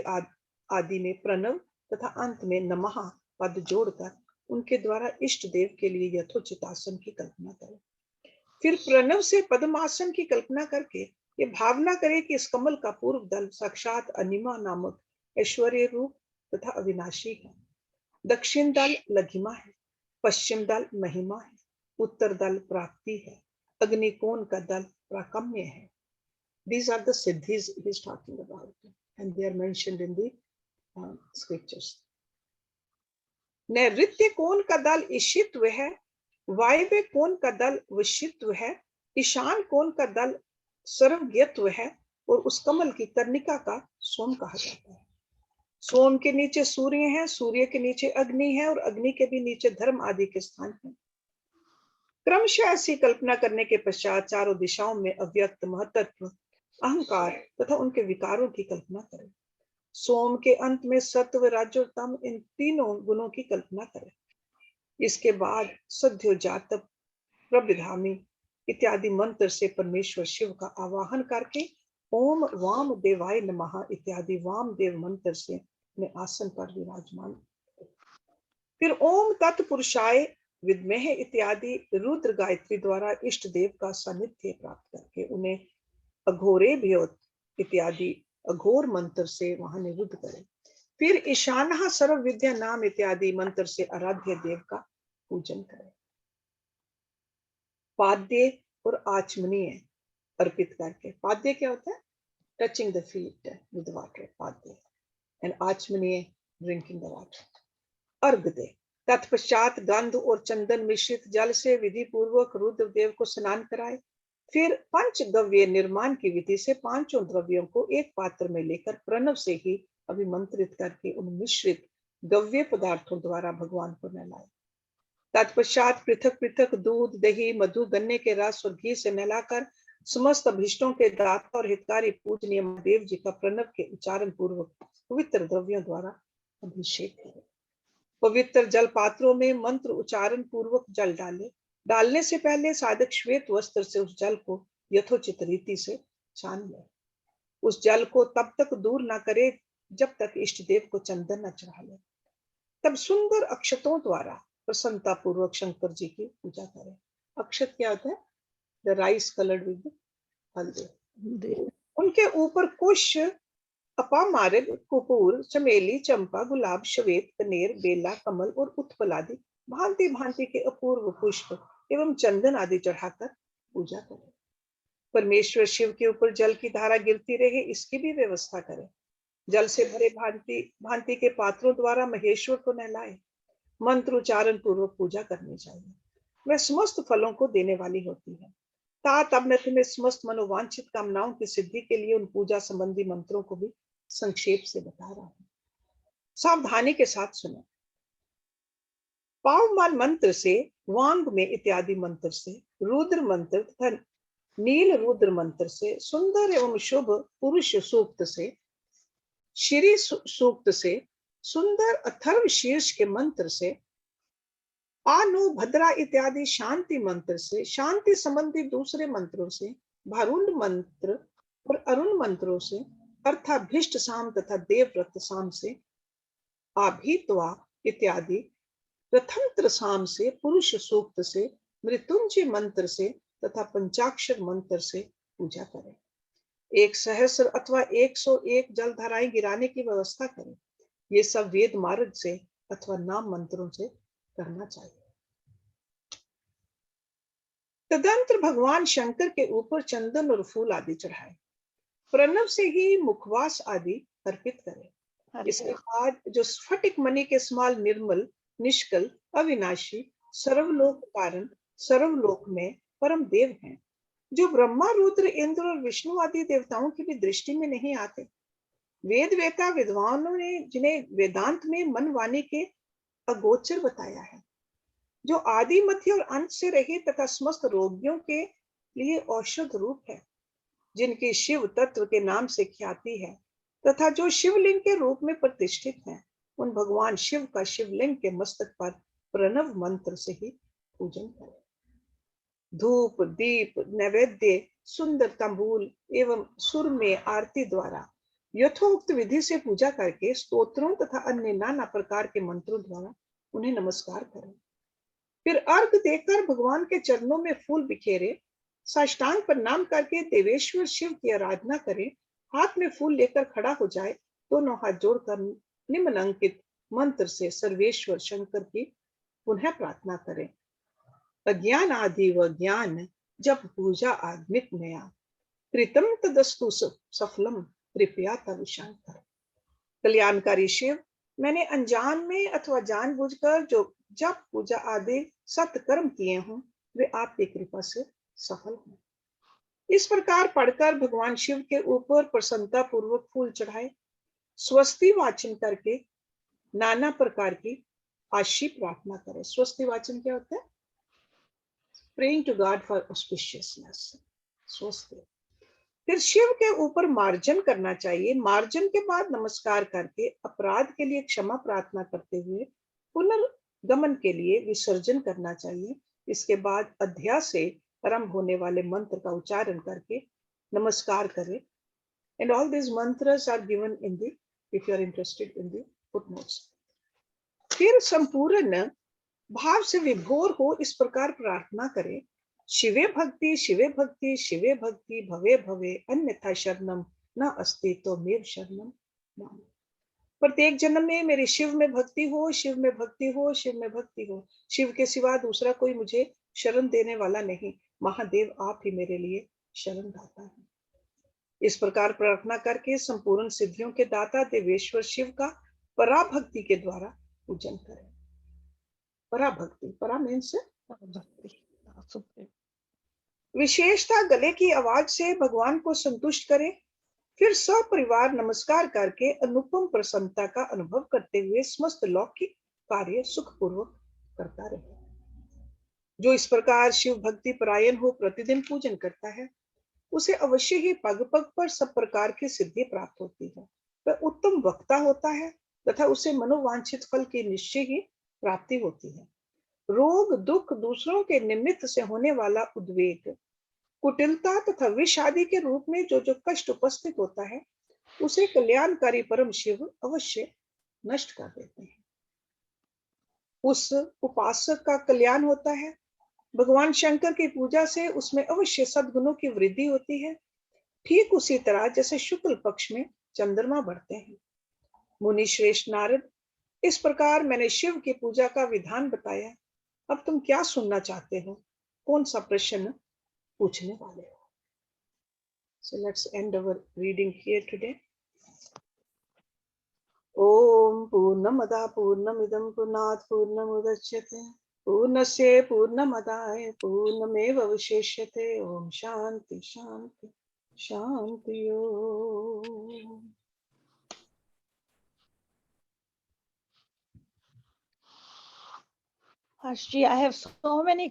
आदि में प्रणव तथा अंत में नमः पद जोड़कर उनके द्वारा इष्ट देव के लिए यथोचित आसन की कल्पना करें। फिर प्रणव से पद्मासन की कल्पना करके ये भावना करे कि इस कमल का पूर्व दल साक्षात अनिमा नामक ऐश्वर्य रूप तथा अविनाशी है, दक्षिण दल लघिमा है, पश्चिम दल महिमा है, उत्तर दल प्राप्ति है, अग्निकोण का दल प्राकम्य है। These are the siddhis he is talking about, and they are mentioned in the scriptures. नैऋत्य कोण का दल ईशित्व है, वायव्य कोण का दल वशित्व है, ईशान कोण का दल सर्वज्ञत्व है और उस कमल की कर्णिका का सोम कहा जाता है। सोम के नीचे सूर्य है, सूर्य के नीचे अग्नि है और अग्नि के भी नीचे धर्म आदि के स्थान है। क्रमशः ऐसी कल्पना करने के पश्चात चारों दिशाओं में अव्यक्त महत्त्व, अहंकार तथा उनके विकारों की कल्पना करें। सोम के अंत में सत्व, रज और तम इन तीनों गुणों की कल्पना करें। इसके बाद सद्यो जातव, प्रभिधामी इत्यादि मंत्र से परमेश्वर शिव का आवाहन करके ओम वाम देवाय नमः इत्यादि वाम देव मंत्र से अपने आसन पर विराजमान। फिर ओम तत्पुरुषाय विद्मह इत्यादि रुद्र गायत्री द्वारा इष्ट देव का सानिध्य प्राप्त करके उन्हें अघोरे भ्योत इत्यादि अघोर मंत्र से वहां निरुद्ध करें। फिर ईशानः सर्व विद्या नाम इत्यादि मंत्र से आराध्य देव का पूजन करें। पाद्य और आचमनीय अर्पित करके, पाद्य क्या होता है? Touching the feet with water, पाद्य, एंड आचमनीय ड्रिंकिंग द वाटर। अर्घ दे, तत्पश्चात गंध और चंदन मिश्रित जल से विधि पूर्वक रुद्रदेव को स्नान कराए। फिर पंचगव्य निर्माण की विधि से पांचों द्रव्यों को एक पात्र में लेकर प्रणव से ही अभिमंत्रित करके उन मिश्रित गव्य पदार्थों द्वारा भगवान को नहलाए। तत्पश्चात पृथक पृथक दूध, दही, मधु, गन्ने के रस और घी से नहलाकर समस्त अभीष्टों के दाता और हितकारी पूजनीय महादेव जी का प्रणव के उच्चारण पूर्वक पवित्र द्रव्यों द्वारा अभिषेक करें। पवित्र जल पात्रों में मंत्र उच्चारण पूर्वक जल डाले। डालने से पहले साधक श्वेत वस्त्र से उस जल को यथोचित रीति से छान ले। उस जल को तब तक दूर न करे जब तक इष्ट देव को चंदन न चढ़ा ले। तब सुंदर अक्षतों द्वारा प्रसन्नता पूर्वक शंकर जी की पूजा करें। अक्षत क्या होता है? द राइस कलर्ड विद हल्दी। उनके ऊपर कुश, अपामार्ग, कपूर, चमेली, चंपा, गुलाब, श्वेत, कनेर, बेला, कमल और उत्पल आदि भांति भांति के अपूर्व पुष्प एवं चंदन आदि चढ़ाकर पूजा करें। परमेश्वर शिव के ऊपर जल की धारा गिरती रहे, इसकी भी व्यवस्था करें। जल से भरे भांति भांति के पात्रों द्वारा महेश्वर को नहलाए। मंत्र उच्चारण पूर्वक पूजा करनी चाहिए। वह समस्त फलों को देने वाली होती है। तात अब मैं तुम्हें समस्त मनोवांछित कामनाओं की सिद्धि के लिए उन पूजा संबंधी मंत्रों को भी संक्षेप से बता रहा हूं। सावधानी के साथ सुनो। पावमान मंत्र से, वांग में इत्यादि मंत्र से, रुद्र मंत्र तथा नील रुद्र मंत्र से, सुंदर एवं शुभ पुरुष सूक्त से, श्री सूक्त से, सुंदर अथर्व शीर्ष के मंत्र से, आनु भद्रा इत्यादि शांति मंत्र से, शांति संबंधी दूसरे मंत्रों से, भारुण मंत्र और अरुण मंत्रों से, अर्थात भीष्ट साम तथा देवव्रत साम से, आभीत्वा इत्यादि प्रथंत्र साम से, पुरुष सूक्त से, मृत्युंजय मंत्र से तथा पंचाक्षर मंत्र से पूजा करें। 1 सहस्र अथवा 101 जलधाराएं गिराने की व्यवस्था करें। ये सब वेद मार्ग से अथवा नाम मंत्रों से करना चाहिए। तदंतर भगवान शंकर के ऊपर चंदन और फूल आदि चढ़ाए। प्रणव से ही मुखवास आदि अर्पित करें। इसके बाद जो स्फटिक मणि के समान निर्मल, निष्कल, अविनाशी, सर्वलोक कारण, सर्वलोक में परम देव हैं, जो ब्रह्मा, रुद्र, इंद्र और विष्णु आदि देवताओं की भी दृष्टि में नहीं आते। वेद वेता विद्वानों ने जिन्हें वेदांत में मन वाणी के अगोचर बताया है, जो आदि, मध्य और अंत से रहित तथा समस्त रोगियों के लिए औषध रूप है, जिनकी शिव तत्व के नाम से ख्याति है तथा जो शिवलिंग के रूप में प्रतिष्ठित है, उन भगवान शिव का शिवलिंग के मस्तक पर प्रणव मंत्र से ही पूजन करें। धूप, दीप, नैवेद्य, सुंदर तंबूल एवं सुर में आरती द्वारा यथोक्त विधि से पूजा करके स्तोत्रों तथा अन्य नाना प्रकार के मंत्रों द्वारा उन्हें नमस्कार करें। फिर अर्घ देकर भगवान के चरणों में फूल बिखेरे, साष्टांग प्रणाम करके देवेश्वर शिव की आराधना करें। हाथ में फूल लेकर खड़ा हो जाए, दोनों हाथ जोड़कर निम्नलिखित मंत्र से सर्वेश्वर शंकर की पुनः प्रार्थना करें। अज्ञान आदि व ज्ञान जब पूजा आत्मिक नया, कृतम तदस्तु सफलम कृपया तब शंकर। कल्याणकारी शिव, मैंने अनजान में अथवा जानबूझकर जो जब पूजा आदि सत्कर्म किए हों, वे आपकी कृपा से सफल हों। इस प्रकार पढ़कर भगवान शिव के ऊपर प्रसन्नता पूर्वक फूल चढ़ाए, स्वस्ति वाचन करके नाना प्रकार की आशी प्रार्थना करें। स्वस्ति वाचन क्या होता है? Praying to God for auspiciousness, स्वस्ति। फिर शिव के ऊपर मार्जन करना चाहिए। मार्जन के बाद नमस्कार करके अपराध के लिए क्षमा प्रार्थना करते हुए पुनर्गमन के लिए विसर्जन करना चाहिए। इसके बाद अध्याय से आरंभ होने वाले मंत्र का उच्चारण करके नमस्कार करें। And all this mantras are given in the, if you are interested in the footnotes. फिर संपूर्ण भाव से विभोर हो इस प्रकार प्रार्थना करे, शिवे भक्ति शिवे भक्ति शिवे भक्ति भवे भवे अन्यथा शरणम न अस्ति तो मेव शरणम मम। प्रत्येक जन्म में मेरी शिव में भक्ति हो, शिव में भक्ति हो, शिव में भक्ति हो। शिव के सिवा दूसरा कोई मुझे शरण देने वाला नहीं। महादेव आप ही मेरे लिए शरण दाता है। इस प्रकार प्रार्थना करके संपूर्ण सिद्धियों के दाता देवेश्वर शिव का पराभक्ति के द्वारा पूजन करें। पराभक्ति, परा मीन्स Supreme. विशेषता गले की आवाज से भगवान को संतुष्ट करें, फिर सपरिवार नमस्कार करके अनुपम प्रसन्नता का अनुभव करते हुए समस्त लौकिक कार्य सुखपूर्वक करता रहे। जो इस प्रकार शिव भक्ति परायण हो प्रतिदिन पूजन करता है, उसे अवश्य ही पग पग पर सब प्रकार की सिद्धि प्राप्त होती है। वह उत्तम वक्ता होता है तथा उसे मनोवांछित फल की निश्चय ही प्राप्ति होती है। रोग दुख, दूसरों के निमित्त से होने वाला उद्वेग, कुटिलता तथा विष आदि के रूप में जो जो कष्ट उपस्थित होता है, उसे कल्याणकारी परम शिव अवश्य नष्ट कर देते हैं। उस उपासक का कल्याण होता है। भगवान शंकर की पूजा से उसमें अवश्य सद्गुणों की वृद्धि होती है, ठीक उसी तरह जैसे शुक्ल पक्ष में चंद्रमा बढ़ते हैं। मुनि श्रेष्ठ नारद, इस प्रकार मैंने शिव की पूजा का विधान बताया। अब तुम क्या सुनना चाहते हो? कौन सा प्रश्न पूछने वाले हो? So let's end our reading here today. Om Purnamada Purnamidam Purnat Purnamudachyate Purnasya Purnamadaya Purnameva Vashishyate. Om Shanti Shanti Shanti Om. Harshji, I have so many